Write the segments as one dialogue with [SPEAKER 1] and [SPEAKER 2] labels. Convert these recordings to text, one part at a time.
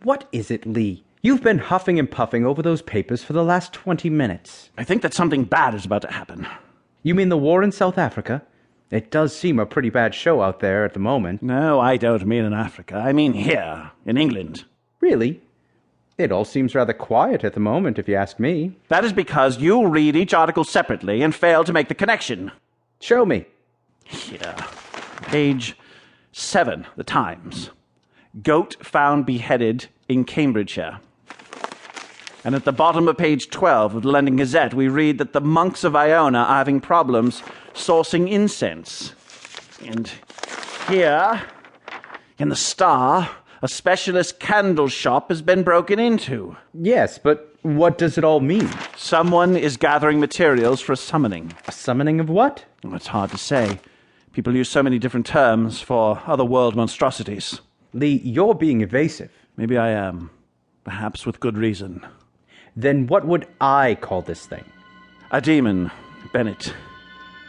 [SPEAKER 1] What is it, Lee? You've been huffing and puffing over those papers for the last 20 minutes.
[SPEAKER 2] I think that something bad is about to happen.
[SPEAKER 1] You mean the war in South Africa? It does seem a pretty bad show out there at the moment.
[SPEAKER 2] No, I don't mean in Africa. I mean here, in England.
[SPEAKER 1] Really? It all seems rather quiet at the moment, if you ask me.
[SPEAKER 2] That is because you read each article separately and fail to make the connection.
[SPEAKER 1] Show me.
[SPEAKER 2] Here. Page 7, The Times. Goat found beheaded in Cambridgeshire. And at the bottom of page 12 of the London Gazette, we read that the monks of Iona are having problems sourcing incense. And here, in the Star, a specialist candle shop has been broken into.
[SPEAKER 1] Yes, but what does it all mean?
[SPEAKER 2] Someone is gathering materials for a summoning.
[SPEAKER 1] A summoning of what?
[SPEAKER 2] Well, it's hard to say. People use so many different terms for other-world monstrosities.
[SPEAKER 1] Lee, you're being evasive.
[SPEAKER 2] Maybe I am. Perhaps with good reason.
[SPEAKER 1] Then what would I call this thing?
[SPEAKER 2] A demon, Bennett.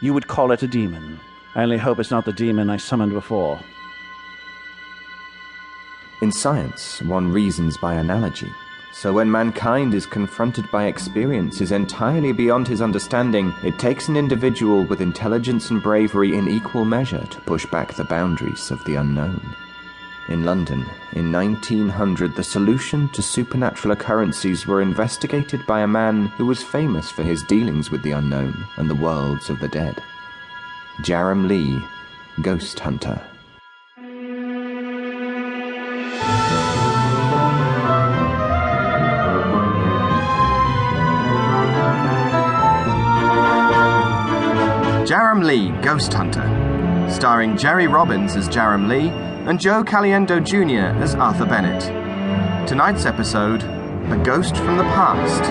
[SPEAKER 2] You would call it a demon. I only hope it's not the demon I summoned before.
[SPEAKER 3] In science, one reasons by analogy. So when mankind is confronted by experiences entirely beyond his understanding, it takes an individual with intelligence and bravery in equal measure to push back the boundaries of the unknown. In London, in 1900, the solution to supernatural occurrences were investigated by a man who was famous for his dealings with the unknown and the worlds of the dead. Jarrem Lee, Ghost Hunter. Jarrem Lee, Ghost Hunter, starring Jerry Robbins as Jarrem Lee and Joe Caliendo Jr. as Arthur Bennett. Tonight's episode, A Ghost from the Past.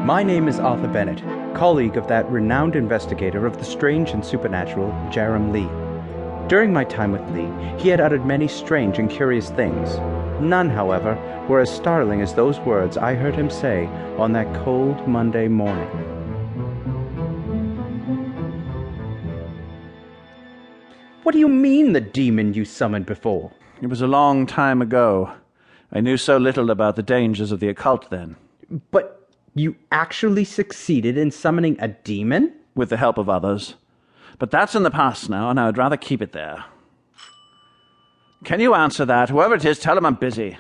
[SPEAKER 1] My name is Arthur Bennett, colleague of that renowned investigator of the strange and supernatural, Jarrem Lee. During my time with Lee, he had uttered many strange and curious things. None, however, were as startling as those words I heard him say on that cold Monday morning. What do you mean, the demon you summoned before?
[SPEAKER 2] It was a long time ago. I knew so little about the dangers of the occult then.
[SPEAKER 1] But you actually succeeded in summoning a demon?
[SPEAKER 2] With the help of others. But that's in the past now, and I would rather keep it there. Can you answer that? Whoever it is, tell him I'm busy.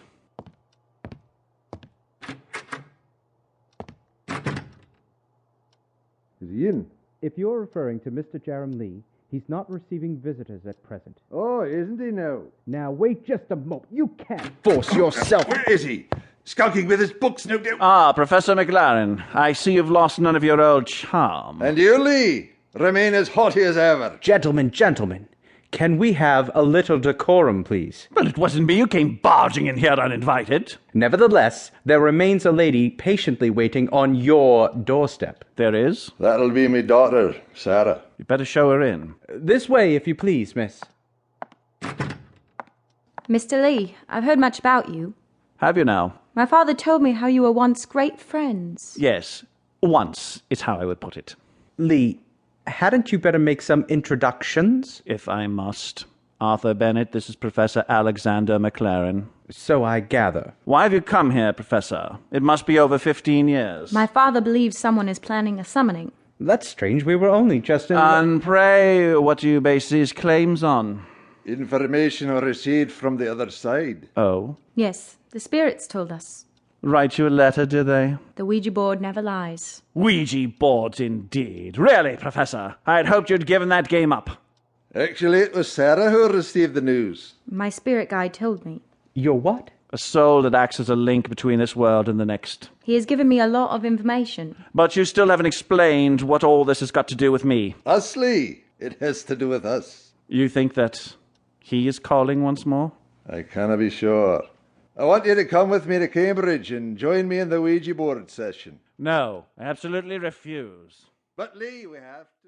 [SPEAKER 4] Is he in?
[SPEAKER 1] If you're referring to Mr. Jarrem Lee, he's not receiving visitors at present.
[SPEAKER 4] Oh, isn't he now?
[SPEAKER 1] Now, wait just a moment. You can't force yourself...
[SPEAKER 5] Where is he? Skulking with his books, no doubt.
[SPEAKER 2] Ah, Professor McLaren. I see you've lost none of your old charm.
[SPEAKER 5] And you, Lee, remain as haughty as ever.
[SPEAKER 1] Gentlemen, can we have a little decorum, please?
[SPEAKER 2] Well, it wasn't me who came barging in here uninvited.
[SPEAKER 1] Nevertheless, there remains a lady patiently waiting on your doorstep.
[SPEAKER 2] There is?
[SPEAKER 5] That'll be me daughter, Sarah.
[SPEAKER 2] You better show her in.
[SPEAKER 1] This way, if you please, miss.
[SPEAKER 6] Mr. Lee, I've heard much about you.
[SPEAKER 2] Have you now?
[SPEAKER 6] My father told me how you were once great friends.
[SPEAKER 2] Yes. Once is how I would put it.
[SPEAKER 1] Lee, hadn't you better make some introductions?
[SPEAKER 2] If I must. Arthur Bennett, this is Professor Alexander McLaren.
[SPEAKER 1] So I gather.
[SPEAKER 2] Why have you come here, Professor? It must be over 15 years.
[SPEAKER 6] My father believes someone is planning a summoning.
[SPEAKER 1] That's strange. We were only just in...
[SPEAKER 2] And pray, what do you base these claims on?
[SPEAKER 5] Information received from the other side.
[SPEAKER 2] Oh?
[SPEAKER 6] Yes, the spirits told us.
[SPEAKER 2] Write you a letter, did they?
[SPEAKER 6] The Ouija board never lies.
[SPEAKER 2] Ouija boards, indeed. Really, Professor? I had hoped you'd given that game up.
[SPEAKER 5] Actually, it was Sarah who received the news.
[SPEAKER 6] My spirit guide told me.
[SPEAKER 1] Your what?
[SPEAKER 2] A soul that acts as a link between this world and the next.
[SPEAKER 6] He has given me a lot of information.
[SPEAKER 2] But you still haven't explained what all this has got to do with me.
[SPEAKER 5] Us, Lee. It has to do with us.
[SPEAKER 2] You think that he is calling once more?
[SPEAKER 5] I cannot be sure. I want you to come with me to Cambridge and join me in the Ouija board session.
[SPEAKER 2] No, I absolutely refuse.
[SPEAKER 5] But, Lee, we have to...